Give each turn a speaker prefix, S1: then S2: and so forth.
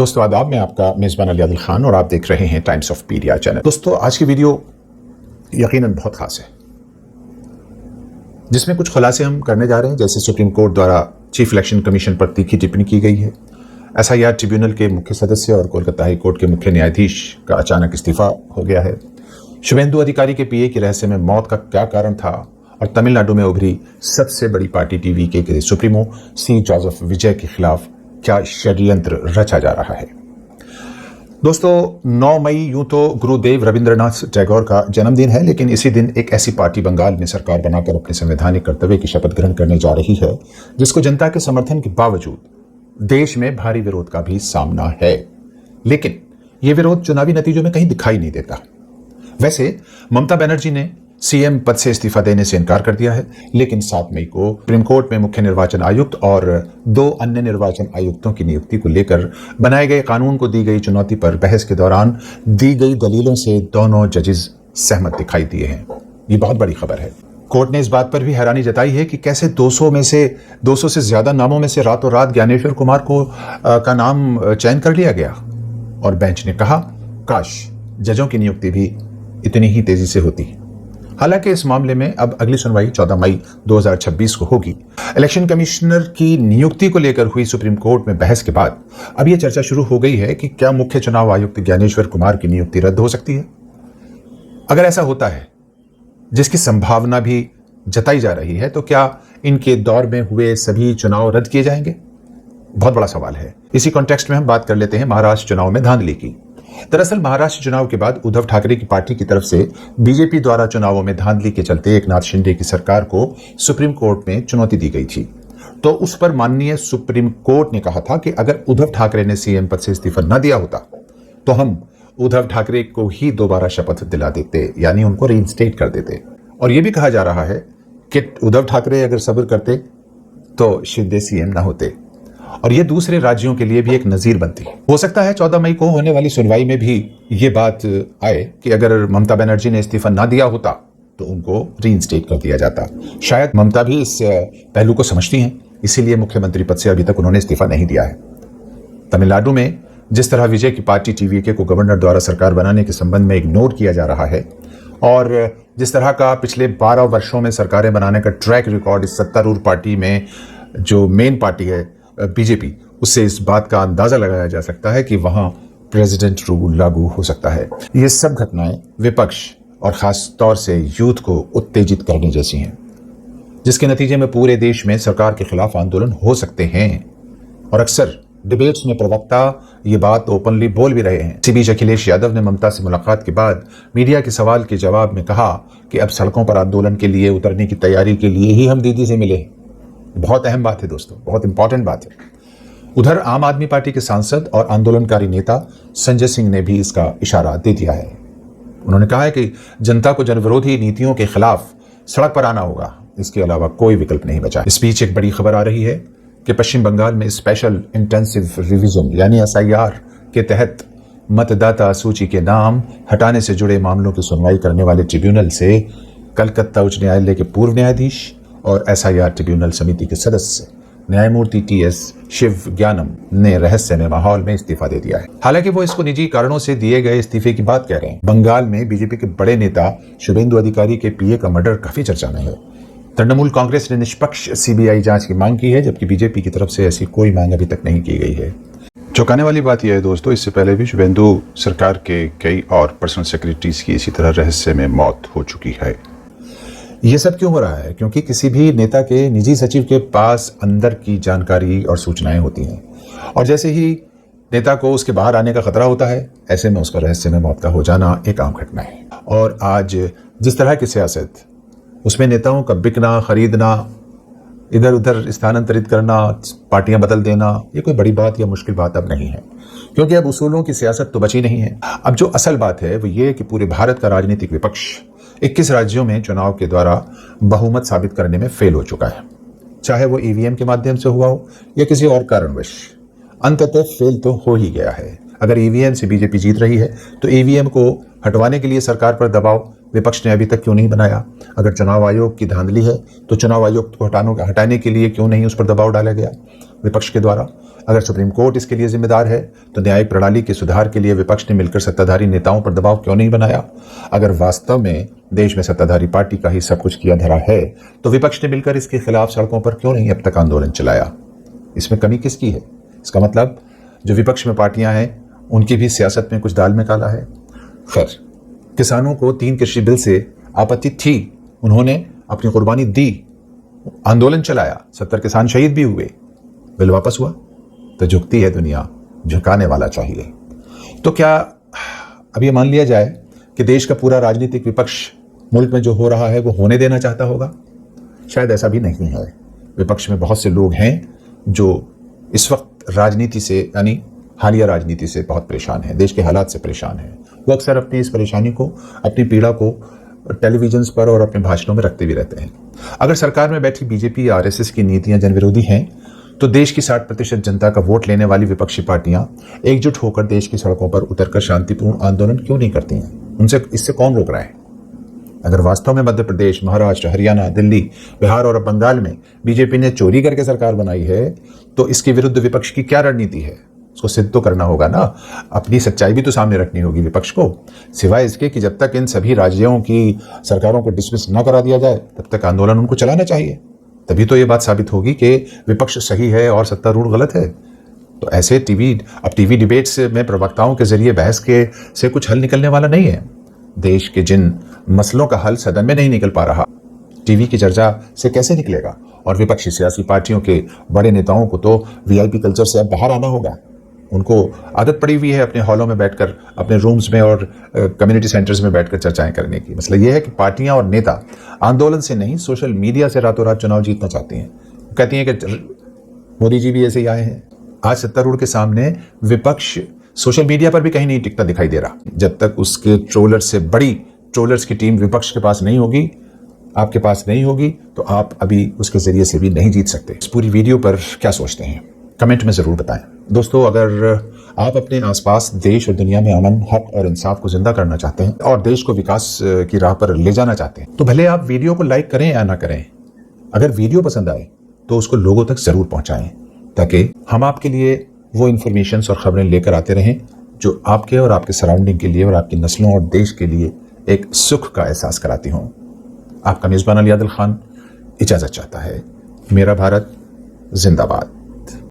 S1: दोस्तों आदाब, मैं आपका मेज़बान अली आदिल खान और आप देख रहे हैं टाइम्स ऑफ पीडिया चैनल। दोस्तों आज की वीडियो यकीनन बहुत खास है, जिसमें कुछ खुलासे हम करने जा रहे हैं। जैसे सुप्रीम कोर्ट द्वारा चीफ इलेक्शन कमीशन पर तीखी टिप्पणी की गई है, SIR ट्रिब्यूनल के मुख्य सदस्य और कोलकाता हाई कोर्ट के मुख्य न्यायाधीश का अचानक इस्तीफा हो गया है, शुभेंदु अधिकारी के PA की रहस्य में मौत का क्या कारण था, और तमिलनाडु में उभरी सबसे बड़ी पार्टी TVK के सुप्रीमो C जोसेफ विजय के खिलाफ क्या षड्यंत्र रचा जा रहा है। दोस्तों 9 मई यूं तो गुरुदेव रविंद्रनाथ टैगोर का जन्मदिन है, लेकिन इसी दिन एक ऐसी पार्टी बंगाल में सरकार बनाकर अपने संवैधानिक कर्तव्य की शपथ ग्रहण करने जा रही है, जिसको जनता के समर्थन के बावजूद देश में भारी विरोध का भी सामना है। लेकिन यह विरोध चुनावी नतीजों में कहीं दिखाई नहीं देता। वैसे ममता बनर्जी ने CM पद से इस्तीफा देने से इनकार कर दिया है, लेकिन 7 मई को सुप्रीम कोर्ट में मुख्य निर्वाचन आयुक्त और 2 अन्य निर्वाचन आयुक्तों की नियुक्ति को लेकर बनाए गए कानून को दी गई चुनौती पर बहस के दौरान दी गई दलीलों से दोनों जजेस सहमत दिखाई दिए हैं। ये बहुत बड़ी खबर है। कोर्ट ने इस बात पर भी हैरानी जताई है कि कैसे 200 से ज्यादा नामों में से रातों रात ज्ञानेश्वर कुमार का नाम चयन कर लिया गया, और बेंच ने कहा काश जजों की नियुक्ति भी इतनी ही तेजी से होती। हालांकि इस मामले में अब अगली सुनवाई 14 मई 2026 को होगी। इलेक्शन कमिश्नर की नियुक्ति को लेकर हुई सुप्रीम कोर्ट में बहस के बाद अब यह चर्चा शुरू हो गई है कि क्या मुख्य चुनाव आयुक्त ज्ञानेश्वर कुमार की नियुक्ति रद्द हो सकती है। अगर ऐसा होता है, जिसकी संभावना भी जताई जा रही है, तो क्या इनके दौर में हुए सभी चुनाव रद्द किए जाएंगे? बहुत बड़ा सवाल है। इसी कॉन्टेक्स्ट में हम बात कर लेते हैं महाराष्ट्र चुनाव में धांधली की। दरअसल महाराष्ट्र चुनाव के बाद उद्धव ठाकरे की पार्टी की तरफ से बीजेपी द्वारा चुनावों में धांधली के चलते एकनाथ शिंदे की सरकार को सुप्रीम कोर्ट में चुनौती दी गई थी। तो उस पर माननीय सुप्रीम कोर्ट ने कहा था कि अगर उद्धव ठाकरे ने CM पद से इस्तीफा न दिया होता तो हम उद्धव ठाकरे को ही दोबारा शपथ दिला देते, यानी उनको रीइंस्टेट कर देते। और यह भी कहा जा रहा है कि उद्धव ठाकरे अगर सब्र करते तो शिंदे CM न होते, और ये दूसरे राज्यों के लिए भी एक नजीर बनती। हो सकता है 14 मई को होने वाली सुनवाई में भी ये बात आए कि अगर ममता बनर्जी ने इस्तीफा ना दिया होता तो उनको रीइंस्टेट कर दिया जाता। शायद ममता भी इस पहलू को समझती हैं, इसीलिए मुख्यमंत्री पद से अभी तक उन्होंने इस्तीफा नहीं दिया है। तमिलनाडु में जिस तरह विजय की पार्टी TVK को गवर्नर द्वारा सरकार बनाने के संबंध में इग्नोर किया जा रहा है, और जिस तरह का पिछले 12 वर्षों में सरकारें बनाने का ट्रैक रिकॉर्ड इस सत्तारूढ़ पार्टी में जो मेन पार्टी है BJP, उससे इस बात का अंदाजा लगाया जा सकता है कि वहां प्रेसिडेंट रूल लागू हो सकता है। ये सब घटनाएं विपक्ष और खास तौर से यूथ को उत्तेजित करने जैसी हैं, जिसके नतीजे में पूरे देश में सरकार के खिलाफ आंदोलन हो सकते हैं। और अक्सर डिबेट्स में प्रवक्ता ये बात ओपनली बोल भी रहे हैं। इसी बीच अखिलेश यादव ने ममता से मुलाकात के बाद मीडिया के सवाल के जवाब में कहा कि अब सड़कों पर आंदोलन के लिए उतरने की तैयारी के लिए ही हम दीदी से मिले। बहुत अहम बात है दोस्तों, बहुत इंपॉर्टेंट बात है। उधर आम आदमी पार्टी के सांसद और आंदोलनकारी नेता संजय सिंह ने भी इसका इशारा दे दिया है। उन्होंने कहा है कि जनता को जनविरोधी नीतियों के खिलाफ सड़क पर आना होगा, इसके अलावा कोई विकल्प नहीं बचा। इस बीच एक बड़ी खबर आ रही है कि पश्चिम बंगाल में स्पेशल इंटेंसिव रिवीजन यानी SIR के तहत मतदाता सूची के नाम हटाने से जुड़े मामलों की सुनवाई करने वाले ट्रिब्यूनल से कलकत्ता उच्च न्यायालय के पूर्व न्यायाधीश और SIR ट्रिब्यूनल समिति के सदस्य न्यायमूर्ति TS शिव ज्ञानम ने रहस्यमय माहौल में इस्तीफा दे दिया है। हालांकि वो इसको निजी कारणों से दिए गए इस्तीफे की बात कह रहे हैं। बंगाल में BJP के बड़े नेता शुभेंदु अधिकारी के PA का मर्डर काफी चर्चा में है। तृणमूल कांग्रेस ने निष्पक्ष CBI जांच की मांग की है, जबकि BJP की तरफ से ऐसी कोई मांग अभी तक नहीं की गई है। चौंकाने वाली बात यह है दोस्तों, इससे पहले भी शुभेंदु सरकार के कई और पर्सनल सेक्रेटरीज की इसी तरह रहस्य में मौत हो चुकी है। ये सब क्यों हो रहा है? क्योंकि किसी भी नेता के निजी सचिव के पास अंदर की जानकारी और सूचनाएं होती हैं, और जैसे ही नेता को उसके बाहर आने का खतरा होता है, ऐसे में उसका रहस्य में मौत का हो जाना एक आम घटना है। और आज जिस तरह की सियासत, उसमें नेताओं का बिकना, खरीदना, इधर उधर स्थानांतरित करना, पार्टियां बदल देना, ये कोई बड़ी बात या मुश्किल बात अब नहीं है, क्योंकि अब उसूलों की सियासत तो बची नहीं है। अब जो असल बात है वो ये कि पूरे भारत का राजनीतिक विपक्ष 21 राज्यों में चुनाव के द्वारा बहुमत साबित करने में फेल हो चुका है, चाहे वो EVM के माध्यम से हुआ हो या किसी और कारणवश। अंततः फेल तो हो ही गया है। अगर EVM से BJP जीत रही है तो EVM को हटवाने के लिए सरकार पर दबाव विपक्ष ने अभी तक क्यों नहीं बनाया? अगर चुनाव आयोग की धांधली है तो चुनाव आयोग को हटाने के लिए क्यों नहीं उस पर दबाव डाला गया? विपक्ष के द्वारा। अगर सुप्रीम कोर्ट इसके लिए जिम्मेदार है तो न्यायिक प्रणाली के सुधार के लिए विपक्ष ने मिलकर सत्ताधारी नेताओं पर दबाव क्यों नहीं बनाया? अगर वास्तव में देश में सत्ताधारी पार्टी का ही सब कुछ किया धरा है तो विपक्ष ने मिलकर इसके खिलाफ सड़कों पर क्यों नहीं अब तक आंदोलन चलाया? इसमें कमी किसकी है? इसका मतलब जो विपक्ष में पार्टियां हैं उनकी भी सियासत में कुछ दाल में काला है। खैर, किसानों को 3 कृषि बिल से आपत्ति थी, उन्होंने अपनी कुर्बानी दी, आंदोलन चलाया, 70 किसान शहीद भी हुए, बिल वापस हुआ तो झुकती है दुनिया, झुकाने वाला चाहिए। तो क्या अब ये मान लिया जाए कि देश का पूरा राजनीतिक विपक्ष मुल्क में जो हो रहा है वो होने देना चाहता होगा? शायद ऐसा भी नहीं है। विपक्ष में बहुत से लोग हैं जो इस वक्त राजनीति से, यानी हालिया राजनीति से बहुत परेशान हैं, देश के हालात से परेशान हैं। वो अक्सर अपनी इस परेशानी को, अपनी पीड़ा को टेलीविजन पर और अपने भाषणों में रखते भी रहते हैं। अगर सरकार में बैठी बीजेपी या आरएसएस की नीतियां जनविरोधी हैं तो देश की 60% जनता का वोट लेने वाली विपक्षी पार्टियां एकजुट होकर देश की सड़कों पर उतरकर शांतिपूर्ण आंदोलन क्यों नहीं करती हैं? उनसे इससे कौन रोक रहा है? अगर वास्तव में मध्य प्रदेश, महाराष्ट्र, हरियाणा, दिल्ली, बिहार और बंगाल में बीजेपी ने चोरी करके सरकार बनाई है तो इसके विरुद्ध विपक्ष की क्या रणनीति है? उसको सिद्ध तो करना होगा ना, अपनी सच्चाई भी तो सामने रखनी होगी विपक्ष को। सिवाय इसके कि जब तक इन सभी राज्यों की सरकारों को डिसमिस न करा दिया जाए तब तक आंदोलन उनको चलाना चाहिए। तभी तो ये बात साबित होगी कि विपक्ष सही है और सत्तारूढ़ गलत है। तो ऐसे टीवी डिबेट्स में प्रवक्ताओं के जरिए बहस के से कुछ हल निकलने वाला नहीं है। देश के जिन मसलों का हल सदन में नहीं निकल पा रहा, टीवी की चर्चा से कैसे निकलेगा? और विपक्षी सियासी पार्टियों के बड़े नेताओं को तो वीआईपी कल्चर से अब बाहर आना होगा। उनको आदत पड़ी हुई है अपने हॉलों में बैठकर, अपने रूम्स में और कम्युनिटी सेंटर्स में बैठकर चर्चाएं करने की। मसला यह है कि पार्टियां और नेता आंदोलन से नहीं, सोशल मीडिया से रातों रात चुनाव जीतना चाहती हैं। कहती हैं कि मोदी जी भी ऐसे ही आए हैं। आज सत्तारूढ़ के सामने विपक्ष सोशल मीडिया पर भी कहीं नहीं टिकता दिखाई दे रहा। जब तक उसके ट्रोलर्स से बड़ी ट्रोलर्स की टीम विपक्ष के पास नहीं होगी, आपके पास नहीं होगी, तो आप अभी उसके जरिए से भी नहीं जीत सकते। इस पूरी वीडियो पर क्या सोचते हैं कमेंट में जरूर बताएं। दोस्तों, अगर आप अपने आसपास देश और दुनिया में अमन, हक और इंसाफ को जिंदा करना चाहते हैं और देश को विकास की राह पर ले जाना चाहते हैं तो भले आप वीडियो को लाइक करें या ना करें, अगर वीडियो पसंद आए तो उसको लोगों तक जरूर पहुंचाएं ताकि हम आपके लिए वो इन्फॉर्मेशंस और खबरें लेकर आते रहें जो आपके और आपके सराउंडिंग के लिए और आपकी नस्लों और देश के लिए एक सुख का एहसास कराती हों। आपका मेजबान अली आदिल खान इजाजत चाहता है। मेरा भारत जिंदाबाद।